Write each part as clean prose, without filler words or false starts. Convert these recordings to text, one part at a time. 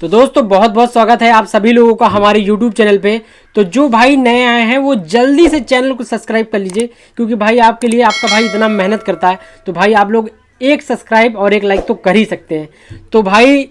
तो दोस्तों बहुत बहुत स्वागत है आप सभी लोगों का हमारे YouTube चैनल पे। तो जो भाई नए आए हैं वो जल्दी से चैनल को सब्सक्राइब कर लीजिए, क्योंकि भाई आपके लिए आपका भाई इतना मेहनत करता है। तो भाई आप लोग एक सब्सक्राइब और एक लाइक तो कर ही सकते हैं। तो भाई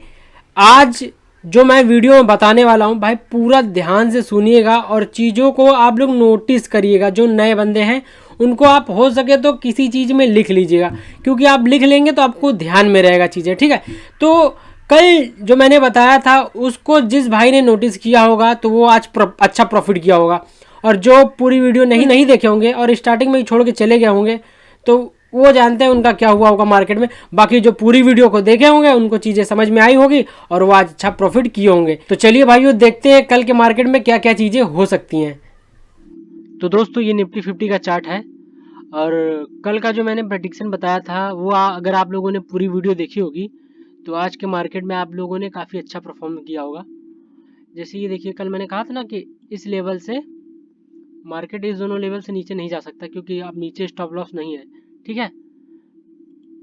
आज जो मैं वीडियो में बताने वाला हूँ भाई पूरा ध्यान से सुनिएगा और चीज़ों को आप लोग नोटिस करिएगा। जो नए बंदे हैं उनको आप हो सके तो किसी चीज़ में लिख लीजिएगा, क्योंकि आप लिख लेंगे तो आपको ध्यान में रहेगा चीज़ें, ठीक है। तो कल जो मैंने बताया था उसको जिस भाई ने नोटिस किया होगा तो वो आज अच्छा प्रॉफिट किया होगा, और जो पूरी वीडियो नहीं देखे होंगे और स्टार्टिंग में ही छोड़ के चले गए होंगे तो वो जानते हैं उनका क्या हुआ होगा मार्केट में। बाकी जो पूरी वीडियो को देखे होंगे उनको चीज़ें समझ में आई होगी और वो आज अच्छा प्रॉफिट किए होंगे। तो चलिए भाइयों देखते हैं कल के मार्केट में क्या क्या चीज़ें हो सकती हैं। तो दोस्तों ये निफ्टी 50 का चार्ट है, और कल का जो मैंने प्रेडिक्शन बताया था वो अगर आप लोगों ने पूरी वीडियो देखी होगी तो आज के मार्केट में आप लोगों ने काफ़ी अच्छा परफॉर्म किया होगा। जैसे ये देखिए, कल मैंने कहा था ना कि इस लेवल से मार्केट इस दोनों लेवल से नीचे नहीं जा सकता, क्योंकि अब नीचे स्टॉप लॉस नहीं है, ठीक है।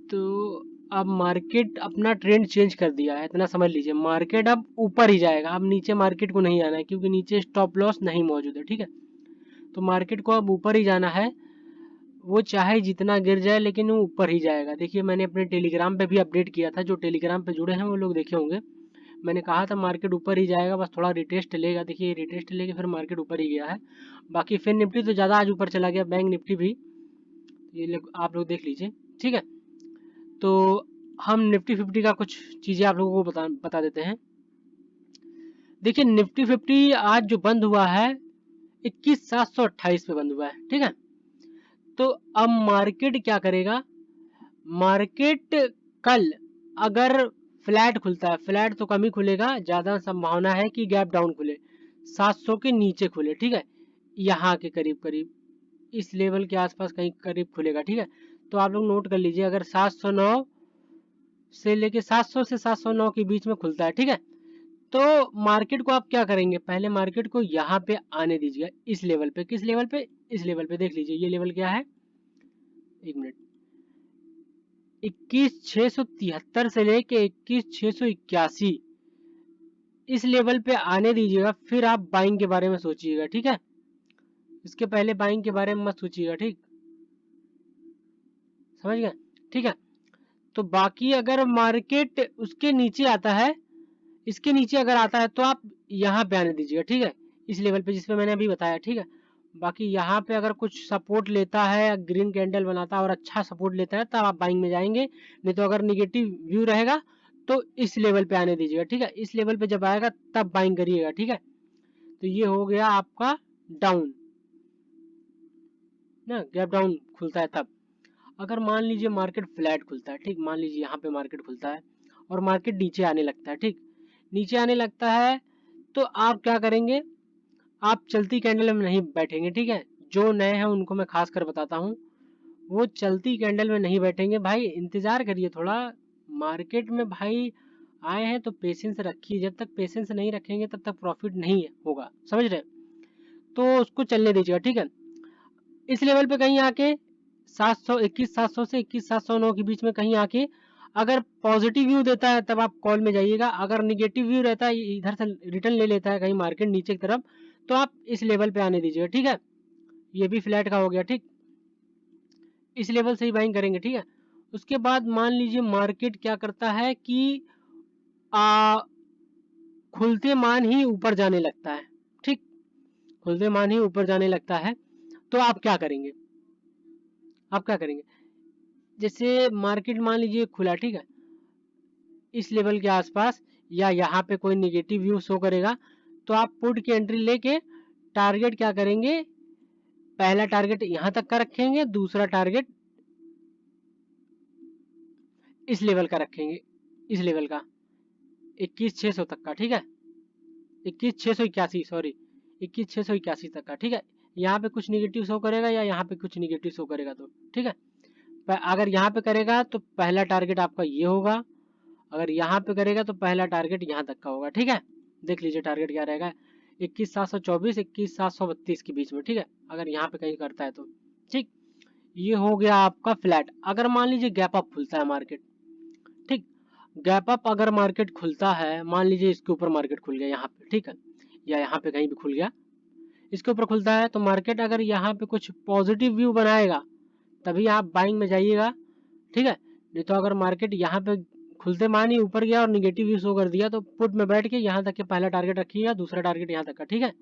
तो अब मार्केट अपना ट्रेंड चेंज कर दिया है, इतना समझ लीजिए। मार्केट अब ऊपर ही जाएगा, अब नीचे मार्केट को नहीं आना है, क्योंकि नीचे स्टॉप लॉस नहीं मौजूद है, ठीक है। तो मार्केट को अब ऊपर ही जाना है, वो चाहे जितना गिर जाए लेकिन वो ऊपर ही जाएगा। देखिए मैंने अपने टेलीग्राम पे भी अपडेट किया था, जो टेलीग्राम पे जुड़े हैं वो लोग देखे होंगे। मैंने कहा था मार्केट ऊपर ही जाएगा, बस थोड़ा रिटेस्ट लेगा। देखिए रिटेस्ट लेके फिर मार्केट ऊपर ही गया है। बाकी फिर निफ्टी तो ज़्यादा आज ऊपर चला गया, बैंक निफ्टी भी, ये आप लोग देख लीजिए, ठीक है। तो हम निफ्टी 50 का कुछ चीज़ें आप लोगों को बता देते हैं। देखिए निफ्टी 50 आज जो बंद हुआ है 21,728 पे बंद हुआ है, ठीक है। तो अब मार्केट क्या करेगा, मार्केट कल अगर फ्लैट खुलता है, फ्लैट तो कम ही खुलेगा, ज़्यादा संभावना है कि गैप डाउन खुले, 700 के नीचे खुले, ठीक है। यहाँ के करीब करीब इस लेवल के आसपास कहीं करीब खुलेगा, ठीक है। तो आप लोग नोट कर लीजिए, अगर 709 से लेके 700 से 709 के बीच में खुलता है, ठीक है, तो मार्केट को आप क्या करेंगे, पहले मार्केट को यहाँ पे आने दीजिएगा, इस लेवल पे। किस लेवल पे, इस लेवल पे देख लीजिए, ये लेवल क्या है, एक मिनट, 21,673 से लेके 21,681 इस लेवल पे आने दीजिएगा, फिर आप बाइंग के बारे में सोचिएगा, ठीक है। इसके पहले बाइंग के बारे में मत सोचिएगा, ठीक, समझ गए, ठीक है। तो बाकी अगर मार्केट उसके नीचे आता है, इसके नीचे अगर आता है तो आप यहाँ पे आने दीजिएगा, ठीक है, इस लेवल पे जिस पे मैंने अभी बताया, ठीक है। बाकी यहाँ पे अगर कुछ सपोर्ट लेता है, ग्रीन कैंडल बनाता है और अच्छा सपोर्ट लेता है, तब आप बाइंग में जाएंगे। नहीं तो अगर निगेटिव व्यू रहेगा तो इस लेवल पे आने दीजिएगा, ठीक है। इस लेवल पे जब आएगा तब बाइंग करिएगा, ठीक है। तो ये हो गया आपका डाउन ना, गैप डाउन खुलता है तब। अगर मान लीजिए मार्केट फ्लैट खुलता है, ठीक, मान लीजिए यहाँ पे मार्केट खुलता है और मार्केट नीचे आने लगता है, ठीक, नीचे आने लगता है, तो आप क्या करेंगे, आप चलती कैंडल में नहीं बैठेंगे, ठीक है। जो नए हैं उनको मैं खास कर बताता हूँ, वो चलती कैंडल में नहीं बैठेंगे भाई, इंतजार करिए थोड़ा। मार्केट में भाई आए हैं तो पेशेंस रखिए, जब तक पेशेंस नहीं रखेंगे तब तक प्रॉफिट नहीं होगा, समझ रहे। तो उसको चलने दीजिएगा, ठीक है। इस लेवल पे कहीं आके 700 से 21,709 के बीच में कहीं आके अगर पॉजिटिव व्यू देता है तब आप कॉल में जाइएगा। अगर निगेटिव व्यू रहता है, इधर से रिटर्न ले लेता है कहीं मार्केट नीचे की तरफ, तो आप इस लेवल पे आने दीजिएगा, ठीक है। ये भी फ्लैट का हो गया, ठीक, इस लेवल से ही बाइंग करेंगे, ठीक है। उसके बाद मान लीजिए मार्केट क्या करता है कि आ, खुलते मान ही ऊपर जाने लगता है, ठीक, खुलते मान ही ऊपर जाने लगता है, तो आप क्या करेंगे, आप क्या करेंगे, जैसे मार्केट मान लीजिए खुला, ठीक है, इस लेवल के आसपास या यहाँ पे कोई निगेटिव व्यू शो करेगा, तो आप पुट की एंट्री लेके टारगेट क्या करेंगे, पहला टारगेट यहाँ तक का रखेंगे, दूसरा टारगेट इस लेवल का रखेंगे, इस लेवल का 21,600 तक का, ठीक है, 21,681, सॉरी 21,681 तक का, ठीक है। यहाँ पे कुछ निगेटिव शो करेगा या यहाँ पे कुछ निगेटिव शो करेगा तो ठीक है। अगर यहाँ पे करेगा तो पहला टारगेट आपका ये होगा, अगर यहाँ पे करेगा तो पहला टारगेट यहाँ तक का होगा, ठीक है। देख लीजिए टारगेट क्या रहेगा, 21,724 21,732 के बीच में, ठीक है, अगर यहाँ पे कहीं करता है तो, ठीक। ये हो गया आपका फ्लैट। अगर मान लीजिए गैप अप खुलता है मार्केट, ठीक, गैप अप अगर मार्केट खुलता है, मान लीजिए इसके ऊपर मार्केट खुल गया यहाँ पे, ठीक है, या यहाँ पे कहीं भी खुल गया, इसके ऊपर खुलता है तो मार्केट अगर यहाँ पे कुछ पॉजिटिव व्यू बनाएगा तभी आप बाइंग में जाइएगा, ठीक है। नहीं तो अगर मार्केट यहाँ पे खुलते मानी ऊपर गया और निगेटिव व्यू शो कर दिया तो पुट में बैठ के यहाँ तक के पहला टारगेट रखिएगा, दूसरा टारगेट यहाँ तक का, ठीक है।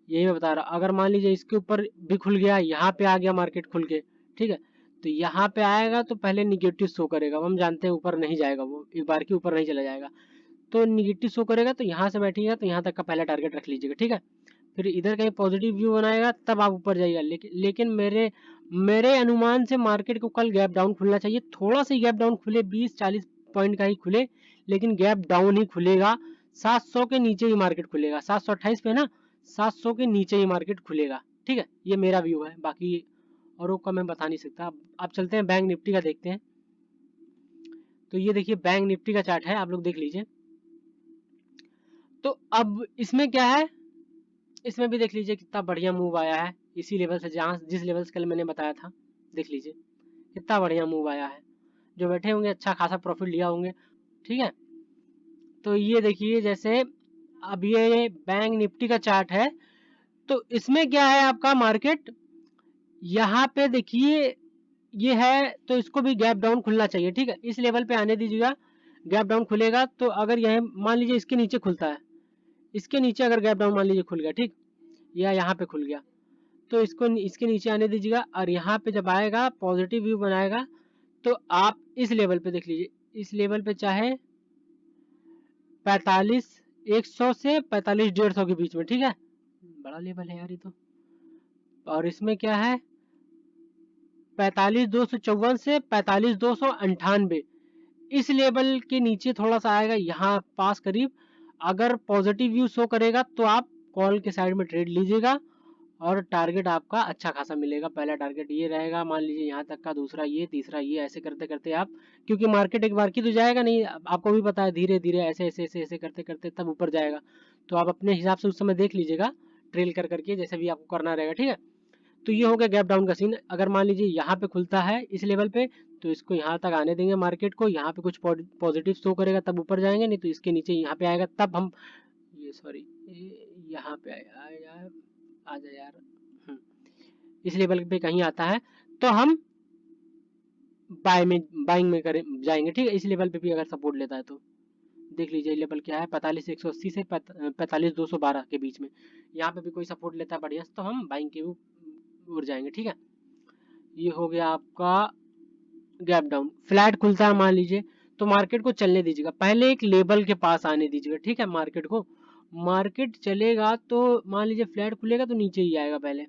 यही मैं बता रहा हूँ। अगर मान लीजिए इसके ऊपर भी खुल गया, यहाँ पे आ गया मार्केट खुल के, ठीक है, तो यहाँ पे आएगा तो पहले निगेटिव शो करेगा, हम जानते हैं ऊपर नहीं जाएगा, वो एक बार के ऊपर नहीं चला जाएगा, तो निगेटिव शो करेगा तो यहाँ से बैठिएगा तो यहाँ तक का पहला टारगेट रख लीजिएगा, ठीक है। फिर इधर कहीं पॉजिटिव व्यू बनाएगा तब आप ऊपर जाइएगा, लेकिन मेरे अनुमान से मार्केट को कल गैप डाउन खुलना चाहिए, थोड़ा सा गैप डाउन खुले, 20-40 पॉइंट का ही खुले, लेकिन गैप डाउन ही खुलेगा। 700 के नीचे ही मार्केट खुलेगा, 728 पे ना, 700 के नीचे ही मार्केट खुलेगा, ठीक है। ये मेरा व्यू है, बाकी औरों का मैं बता नहीं सकता। आप चलते हैं बैंक निफ्टी का देखते हैं। तो ये देखिए बैंक निफ्टी का चार्ट है, आप लोग देख लीजिए। तो अब इसमें क्या है, इसमें भी देख लीजिए कितना बढ़िया मूव आया है, इसी लेवल से जहाँ जिस लेवल से कल मैंने बताया था, देख लीजिए कितना बढ़िया मूव आया है। जो बैठे होंगे अच्छा खासा प्रॉफिट लिया होंगे, ठीक है। तो ये देखिए जैसे अब ये बैंक निफ्टी का चार्ट है, तो इसमें क्या है आपका मार्केट यहाँ पे देखिए ये है, तो इसको भी गैप डाउन खुलना चाहिए, ठीक है। इस लेवल पे आने दीजिएगा, गैप डाउन खुलेगा तो अगर यह मान लीजिए इसके नीचे खुलता है, इसके नीचे अगर गैप डाउन मान लीजिए खुल गया, ठीक, या यहाँ पे खुल गया, तो इसको इसके नीचे आने दीजिएगा, और यहाँ पे जब आएगा पॉजिटिव व्यू बनाएगा तो आप इस लेवल पे देख लीजिए, इस लेवल पे चाहे 45,100 से 45,150 के बीच में, ठीक है, बड़ा लेवल है यार ये तो। और इसमें क्या है 45,254 से 45,298, इस लेवल के नीचे थोड़ा सा आएगा यहाँ पास करीब, अगर पॉजिटिव व्यू शो करेगा तो आप कॉल के साइड में ट्रेड लीजिएगा और टारगेट आपका अच्छा खासा मिलेगा। पहला टारगेट ये रहेगा, मान लीजिए यहाँ तक का, दूसरा ये, तीसरा ये, ऐसे करते करते आप, क्योंकि मार्केट एक बार की तो जाएगा नहीं, आपको भी पता है, धीरे धीरे ऐसे ऐसे ऐसे ऐसे करते करते तब ऊपर जाएगा। तो आप अपने हिसाब से उस समय देख लीजिएगा, ट्रेल कर करके जैसे भी आपको करना रहेगा, ठीक है। तो ये हो गया गैप डाउन का सीन। अगर मान लीजिए यहाँ पे खुलता है इस लेवल पे, तो इसको यहाँ तक आने देंगे मार्केट को, यहाँ पे कुछ पॉजिटिव शो करेगा तब ऊपर जाएंगे, नहीं तो इसके नीचे यहाँ पे आएगा तब हम, ये सॉरी यहाँ पे आया, आ जा यार, इस लेवल पे कहीं आता है तो हम बाइंग में करें जाएंगे, ठीक है। इस लेवल पे भी अगर सपोर्ट लेता है तो देख लीजिए लेवल क्या है, 45,180 से 45,212 के बीच में, यहाँ पे भी कोई सपोर्ट लेता है बढ़िया तो हम बाइंग के उड़ जाएंगे, ठीक है। ये हो गया आपका गैप डाउन। फ्लैट खुलता है मान लीजिए तो मार्केट को चलने दीजिएगा, पहले एक लेवल के पास आने दीजिएगा, ठीक है। मार्केट को, मार्केट चलेगा तो मान लीजिए फ्लैट खुलेगा तो नीचे ही आएगा पहले,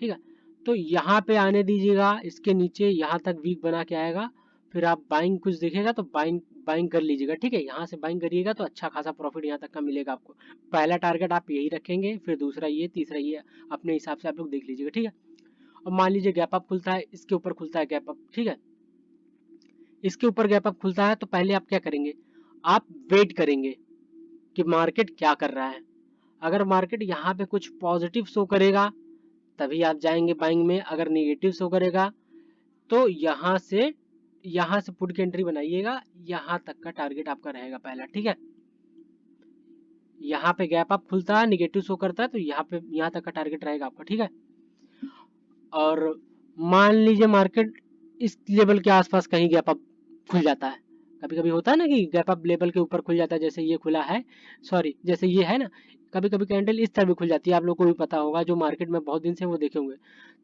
ठीक है। तो यहाँ पे आने दीजिएगा, इसके नीचे यहाँ तक वीक बना के आएगा, फिर आप बाइंग कुछ दिखेगा तो बाइंग बाइंग कर लीजिएगा, ठीक है। यहाँ से बाइंग करिएगा तो अच्छा खासा प्रॉफिट यहाँ तक का मिलेगा आपको। पहला टारगेट आप यही रखेंगे, फिर दूसरा ये, तीसरा ये, अपने हिसाब से आप लोग देख लीजिएगा, ठीक है। अब मान लीजिए गैप अप खुलता है, इसके ऊपर खुलता है गैप अप, ठीक है, इसके ऊपर गैप अप खुलता है तो पहले आप क्या करेंगे, आप वेट करेंगे कि मार्केट क्या कर रहा है। अगर मार्केट यहाँ पे कुछ पॉजिटिव शो करेगा तभी आप जाएंगे बाइंग में, अगर निगेटिव शो करेगा तो यहाँ से पुट की एंट्री बनाइएगा, यहाँ तक का टारगेट आपका रहेगा पहला, ठीक है। यहाँ पे गैप अप खुलता है, निगेटिव शो करता है तो यहाँ तक का टारगेट रहेगा आपका, ठीक है। और मान लीजिए मार्केट इस लेवल के आसपास कहीं गैप अप खुल जाता है, कभी कभी होता है ना कि गैप अप लेवल के ऊपर खुल जाता है, जैसे ये खुला है, सॉरी जैसे ये है ना, कभी कभी कैंडल इस तरह भी खुल जाती है, आप लोग को भी पता होगा, जो मार्केट में बहुत दिन से वो देखे होंगे।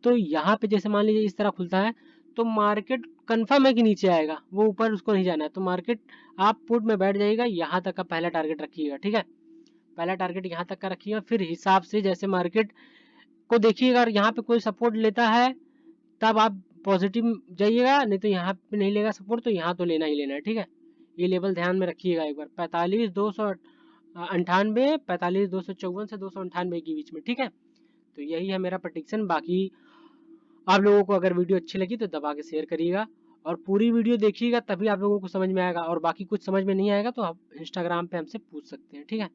तो यहाँ पे जैसे मान लीजिए इस तरह खुलता है तो मार्केट कंफर्म है कि नीचे आएगा, वो ऊपर उसको नहीं जाना है, तो मार्केट आप पुट में बैठ जाइएगा, यहाँ तक का पहला टारगेट रखिएगा, ठीक है। पहला टारगेट यहाँ तक का रखिएगा, फिर हिसाब से जैसे मार्केट को देखिएगा, अगर यहाँ पे कोई सपोर्ट लेता है तब आप पॉजिटिव जाइएगा, नहीं तो यहाँ पे नहीं लेगा सपोर्ट तो यहाँ तो लेना ही लेना है, ठीक है। ये लेवल ध्यान में रखिएगा एक बार, 45,298, 45,254 से 298 के बीच में, ठीक है। तो यही है मेरा प्रेडिक्शन। बाकी आप लोगों को अगर वीडियो अच्छी लगी तो दबा के शेयर करिएगा और पूरी वीडियो देखिएगा, तभी आप लोगों को समझ में आएगा, और बाकी कुछ समझ में नहीं आएगा तो आप इंस्टाग्राम पे हमसे पूछ सकते हैं, ठीक है।